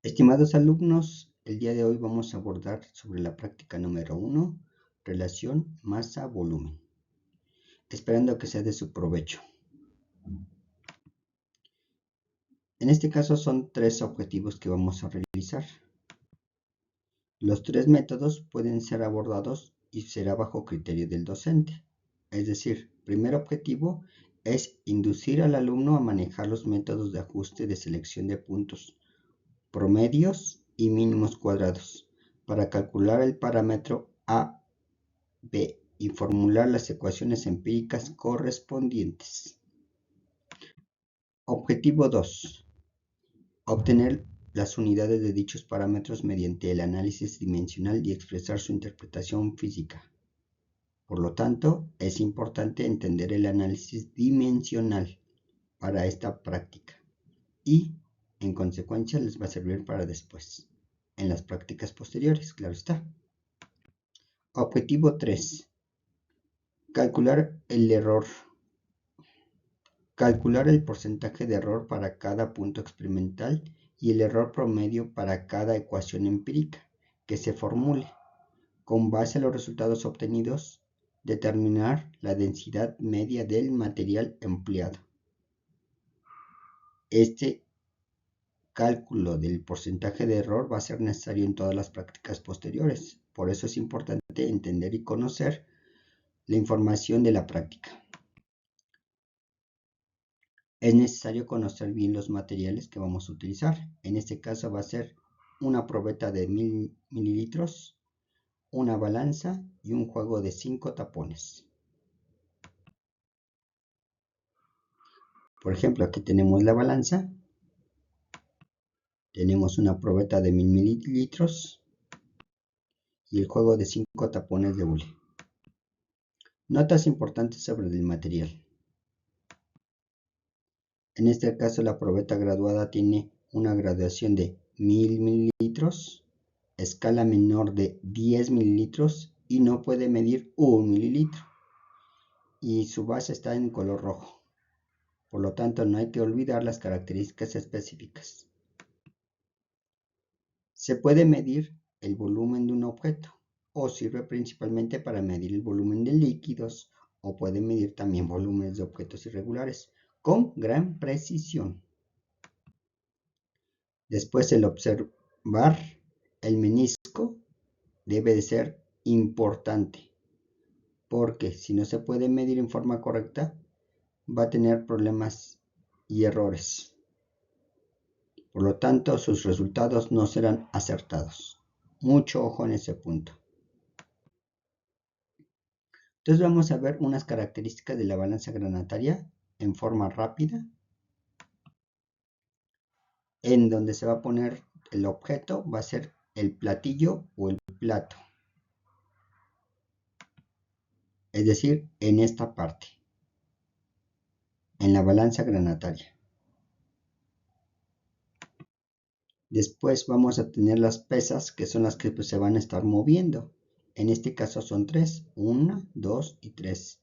Estimados alumnos, el día de hoy vamos a abordar sobre la práctica número 1, relación masa-volumen, esperando que sea de su provecho. En este caso son 3 objetivos que vamos a realizar. Los 3 métodos pueden ser abordados y será bajo criterio del docente. Es decir, primer objetivo es inducir al alumno a manejar los métodos de ajuste de selección de puntos, promedios y mínimos cuadrados para calcular el parámetro A, B y formular las ecuaciones empíricas correspondientes. Objetivo 2. Obtener las unidades de dichos parámetros mediante el análisis dimensional y expresar su interpretación física. Por lo tanto, es importante entender el análisis dimensional para esta práctica y, en consecuencia, les va a servir para después, en las prácticas posteriores, claro está. Objetivo 3. Calcular el error. Calcular el porcentaje de error para cada punto experimental y el error promedio para cada ecuación empírica que se formule. Con base a los resultados obtenidos, determinar la densidad media del material empleado. Este cálculo del porcentaje de error va a ser necesario en todas las prácticas posteriores. Por eso es importante entender y conocer la información de la práctica. Es necesario conocer bien los materiales que vamos a utilizar. En este caso va a ser una probeta de 1000 mililitros, una balanza y un juego de 5 tapones. Por ejemplo, aquí tenemos la balanza. Tenemos una probeta de 1000 mililitros y el juego de 5 tapones de hule. Notas importantes sobre el material. En este caso la probeta graduada tiene una graduación de 1000 mililitros, escala menor de 10 mililitros y no puede medir 1 mililitro. Y su base está en color rojo. Por lo tanto, no hay que olvidar las características específicas. Se puede medir el volumen de un objeto o sirve principalmente para medir el volumen de líquidos o puede medir también volúmenes de objetos irregulares con gran precisión. Después, el observar el menisco debe de ser importante porque si no se puede medir en forma correcta va a tener problemas y errores. Por lo tanto, sus resultados no serán acertados. Mucho ojo en ese punto. Entonces vamos a ver unas características de la balanza granataria en forma rápida, en donde se va a poner el objeto, va a ser el platillo o el plato. Es decir, en esta parte, en la balanza granataria. Después vamos a tener las pesas, que son las que se van a estar moviendo. En este caso son 3, 1, 2 y 3.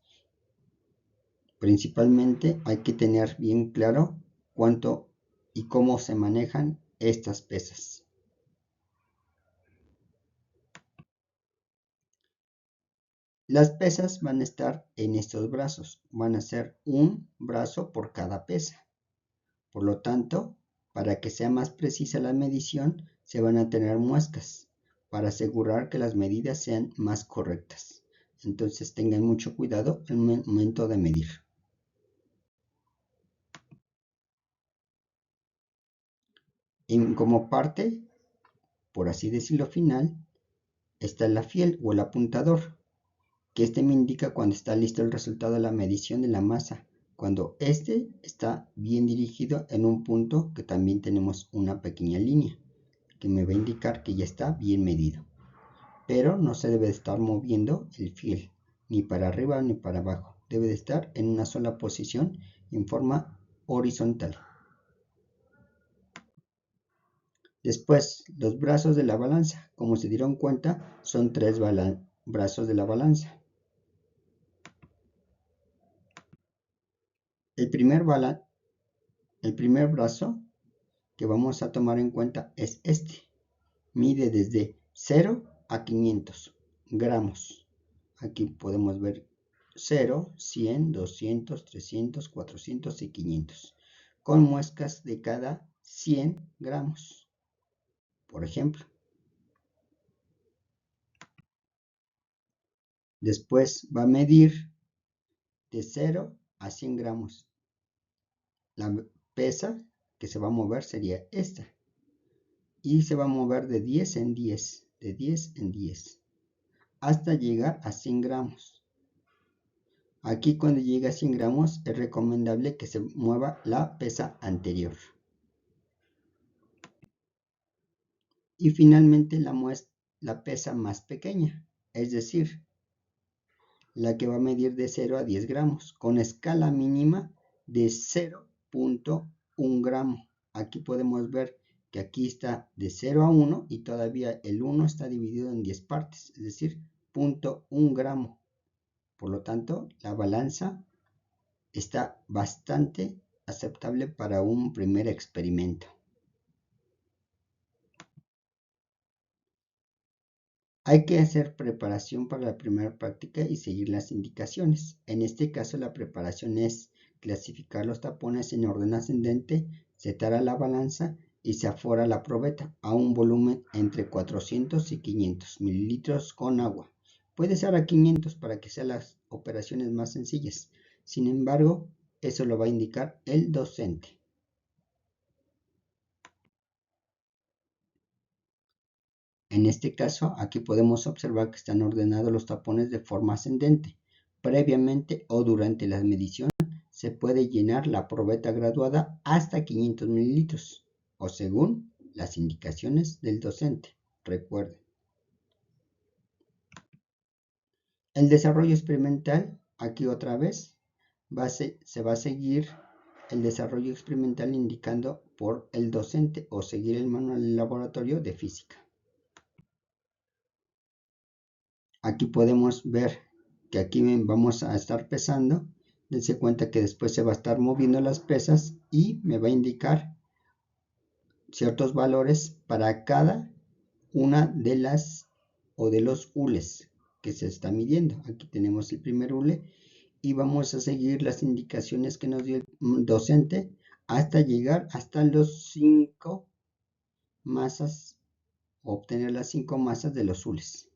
Principalmente hay que tener bien claro cuánto y cómo se manejan estas pesas. Las pesas van a estar en estos brazos, van a ser un brazo por cada pesa. Por lo tanto, para que sea más precisa la medición, se van a tener muescas para asegurar que las medidas sean más correctas. Entonces tengan mucho cuidado al momento de medir. Como parte, por así decirlo, final, está la fiel o el apuntador, que este me indica cuando está listo el resultado de la medición de la masa, cuando este está bien dirigido en un punto que también tenemos una pequeña línea, que me va a indicar que ya está bien medido. Pero no se debe de estar moviendo el fiel, ni para arriba ni para abajo, debe de estar en una sola posición en forma horizontal. Después, los brazos de la balanza, como se dieron cuenta, son 3 brazos de la balanza. El primer brazo que vamos a tomar en cuenta es este. Mide desde 0 a 500 gramos. Aquí podemos ver 0, 100, 200, 300, 400 y 500, con muestras de cada 100 gramos, por ejemplo. Después va a medir de 0 a 100 gramos. La pesa que se va a mover sería esta. Y se va a mover de 10 en 10, de 10 en 10, hasta llegar a 100 gramos. Aquí cuando llega a 100 gramos es recomendable que se mueva la pesa anterior. Y finalmente la pesa más pequeña, es decir, la que va a medir de 0 a 10 gramos, con escala mínima de 0.1 gramo. Aquí podemos ver que aquí está de 0 a 1 y todavía el 1 está dividido en 10 partes, es decir, 0.1 gramo. Por lo tanto, la balanza está bastante aceptable para un primer experimento. Hay que hacer preparación para la primera práctica y seguir las indicaciones. En este caso, la preparación es clasificar los tapones en orden ascendente, setar a la balanza y se afora la probeta a un volumen entre 400 y 500 mililitros con agua. Puede ser a 500 para que sean las operaciones más sencillas. Sin embargo, eso lo va a indicar el docente. En este caso, aquí podemos observar que están ordenados los tapones de forma ascendente. Previamente o durante la medición se puede llenar la probeta graduada hasta 500 mililitros o según las indicaciones del docente. Recuerden. El desarrollo experimental, aquí otra vez, se va a seguir el desarrollo experimental indicando por el docente o seguir el manual del laboratorio de física. Aquí podemos ver que aquí vamos a estar pesando. Dense cuenta que después se va a estar moviendo las pesas y me va a indicar ciertos valores para cada una de las o de los hules que se está midiendo. Aquí tenemos el primer hule y vamos a seguir las indicaciones que nos dio el docente hasta llegar hasta los 5 masas, obtener las 5 masas de los hules.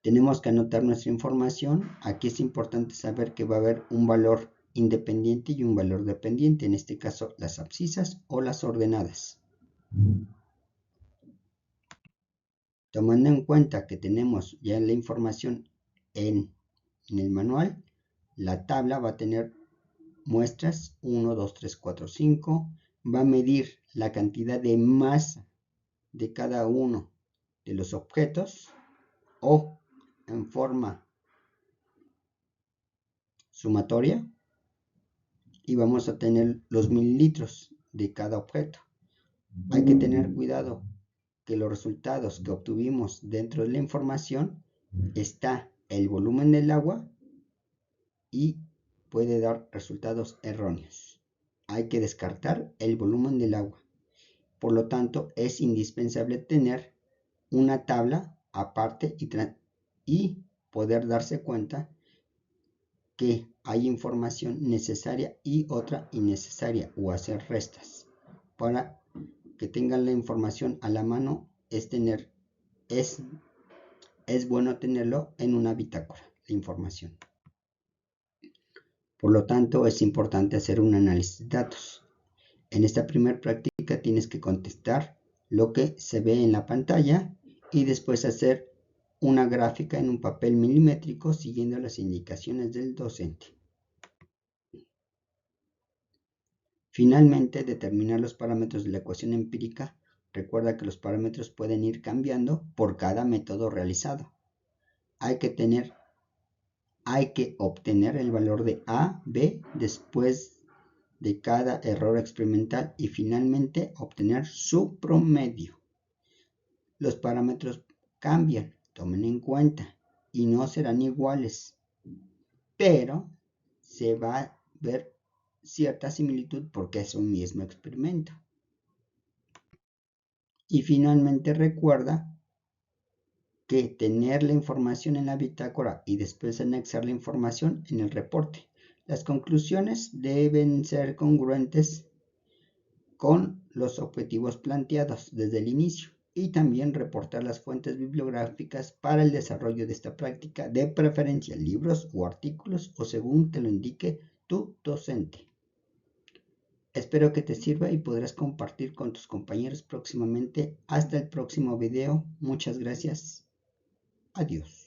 Tenemos que anotar nuestra información. Aquí es importante saber que va a haber un valor independiente y un valor dependiente, en este caso las abscisas o las ordenadas. Tomando en cuenta que tenemos ya la información en el manual, la tabla va a tener muestras 1, 2, 3, 4, 5. Va a medir la cantidad de masa de cada uno de los objetos o en forma sumatoria y vamos a tener los mililitros de cada objeto. Hay que tener cuidado que los resultados que obtuvimos dentro de la información está el volumen del agua y puede dar resultados erróneos. Hay que descartar el volumen del agua. Por lo tanto, es indispensable tener una tabla aparte y poder darse cuenta que hay información necesaria y otra innecesaria o hacer restas. Para que tengan la información a la mano es bueno tenerlo en una bitácora, la información. Por lo tanto, es importante hacer un análisis de datos. En esta primera práctica tienes que contestar lo que se ve en la pantalla y después hacer una gráfica en un papel milimétrico siguiendo las indicaciones del docente. Finalmente, determinar los parámetros de la ecuación empírica. Recuerda que los parámetros pueden ir cambiando por cada método realizado. Hay que obtener el valor de A, B después de cada error experimental y finalmente obtener su promedio. Los parámetros cambian, tomen en cuenta, y no serán iguales, pero se va a ver cierta similitud porque es un mismo experimento. Y finalmente recuerda que tener la información en la bitácora y después anexar la información en el reporte. Las conclusiones deben ser congruentes con los objetivos planteados desde el inicio y también reportar las fuentes bibliográficas para el desarrollo de esta práctica, de preferencia libros o artículos o según te lo indique tu docente. Espero que te sirva y podrás compartir con tus compañeros próximamente. Hasta el próximo video. Muchas gracias. Adiós.